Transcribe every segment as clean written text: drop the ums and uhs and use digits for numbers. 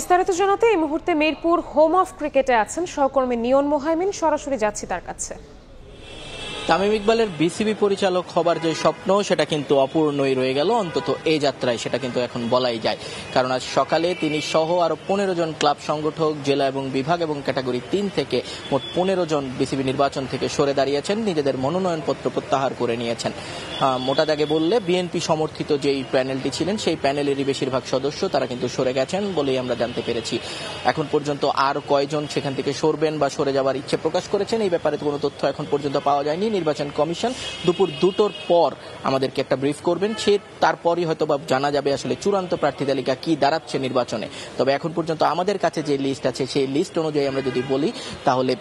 বিস্তারিত জানাতে এই মুহূর্তে মিরপুর হোম অফ ক্রিকেটে আছেন সহকর্মী নিয়ন মোহাইমিন। সরাসরি যাচ্ছি তার কাছে। তামিম ইকবালের বিসিবি পরিচালক হবার যে স্বপ্ন সেটা কিন্তু অপূর্ণই রয়ে গেল, অন্তত এই যাত্রায় সেটা কিন্তু এখন বলাই যায়। কারণ আজ সকালে তিনি সহ আরো 15 জন ক্লাব সংগঠক, জেলা এবং বিভাগ এবং ক্যাটাগরি 3 থেকে মোট 15 জন বিসিবি নির্বাচন থেকে সরে দাঁড়িয়েছেন, নিজেদের মনোনয়নপত্র প্রত্যাহার করে নিয়েছেন। মোটা দাগে বললে বিএনপি সমর্থিত যেই প্যানেলটি ছিলেন সেই প্যানেলেরই বেশিরভাগ সদস্য তারা কিন্তু সরে গেছেন বলেই আমরা জানতে পেরেছি। এখন পর্যন্ত আর কয়জন সেখান থেকে সরবেন বা সরে যাওয়ার ইচ্ছে প্রকাশ করেছেন এই ব্যাপারে কোনো তথ্য এখন পর্যন্ত পাওয়া যায়নি। নির্বাচন কমিশন দুপুর 2টোর পর আমাদেরকে একটা ব্রিফ করবেন, সে তারপরই হয়তো বা জানা যাবে আসলে চূড়ান্ত প্রার্থী তালিকা কি দাঁড়াচ্ছে নির্বাচনে। তবে এখন পর্যন্ত আমাদের কাছে যে লিস্ট আছে সেই লিস্ট অনুযায়ী আমরা যদি বলি তাহলে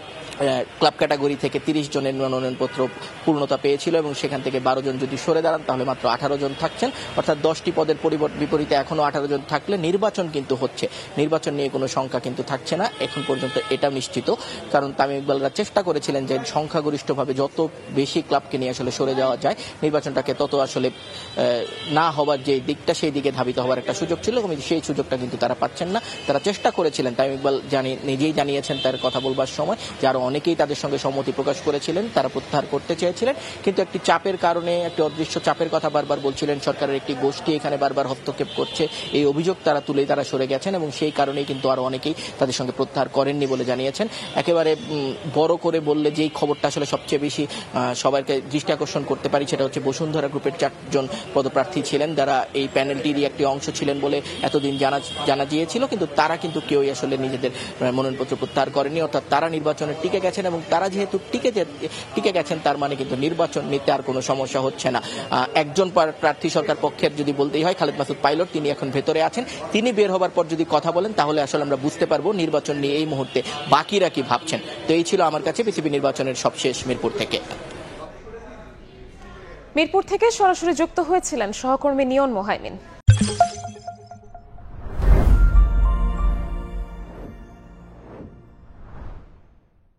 ক্লাব ক্যাটাগরি থেকে 30 জনের মনোনয়নপত্র পূর্ণতা পেয়েছিল এবং সেখান থেকে 12 জন যদি সরে দাঁড়ান তাহলে মাত্র 18 জন থাকছেন, অর্থাৎ 10টি পদের বিপরীতে এখনো 18 জন থাকলে নির্বাচন কিন্তু হচ্ছে। নির্বাচন নিয়ে কোনো সংখ্যা কিন্তু থাকছে না এখন পর্যন্ত, এটা নিশ্চিত। কারণ তামিম ইকবালরা চেষ্টা করেছিলেন যে সংখ্যাগরিষ্ঠভাবে যত বেশি ক্লাবকে নিয়ে আসলে সরে যাওয়া যায় নির্বাচনটাকে তত আসলে না হবার যে দিকটা সেই দিকে ধাবিত হওয়ার একটা সুযোগ ছিল, এবং সেই সুযোগটা কিন্তু তারা পাচ্ছেন না। তারা চেষ্টা করেছিলেন, তামিম ইকবাল নিজেই জানিয়েছেন তার কথা বলবার সময় যে আরো অনেকেই তাদের সঙ্গে সম্মতি প্রকাশ করেছিলেন, তারা প্রত্যাহার করতে চেয়েছিলেন, কিন্তু একটি চাপের কারণে, একটি অদৃশ্য চাপের কথা বারবার বলছিলেন, সরকারের একটি গোষ্ঠী এখানে বারবার হস্তক্ষেপ করছে, এই অভিযোগ তারা তুলেই তারা সরে গেছেন এবং সেই কারণেই কিন্তু আরো অনেকেই তাদের সঙ্গে প্রত্যাহার করেননি বলে জানিয়েছেন। একেবারে বড় করে বললে যেই খবরটা আসলে সবচেয়ে বেশি সবাইকে দৃষ্টি আকর্ষণ করতে পারি সেটা হচ্ছে বসুন্ধরা গ্রুপের 4 জন পদপ্রার্থী ছিলেন যারা এই প্যানেলটিরই একটি অংশ ছিলেন বলে এতদিন জানা গিয়েছিল, কিন্তু তারা কিন্তু কেউই আসলে নিজেদের মনোনয়নপত্র প্রত্যাহার করেনি, অর্থাৎ তারা নির্বাচনে টিকে গেছেন এবং তারা যেহেতু টিকে গেছেন তার মানে কিন্তু নির্বাচন নিতে আর কোনো সমস্যা হচ্ছে না। একজন প্রার্থী সরকার পক্ষের যদি বলতেই হয়, খালেদ মাসুদ পাইলট, তিনি এখন ভেতরে আছেন। তিনি বের হবার পর যদি কথা বলেন তাহলে আসলে আমরা বুঝতে পারবো নির্বাচন নিয়ে এই মুহূর্তে বাকিরা কি ভাবছেন। তো এই ছিল আমার কাছে বিসিবি নির্বাচনের সবশেষ মিরপুর থেকে। মিরপুর থেকে সরাসরি যুক্ত হয়েছিলেন সহকর্মী নিয়ন মোহাইমিন।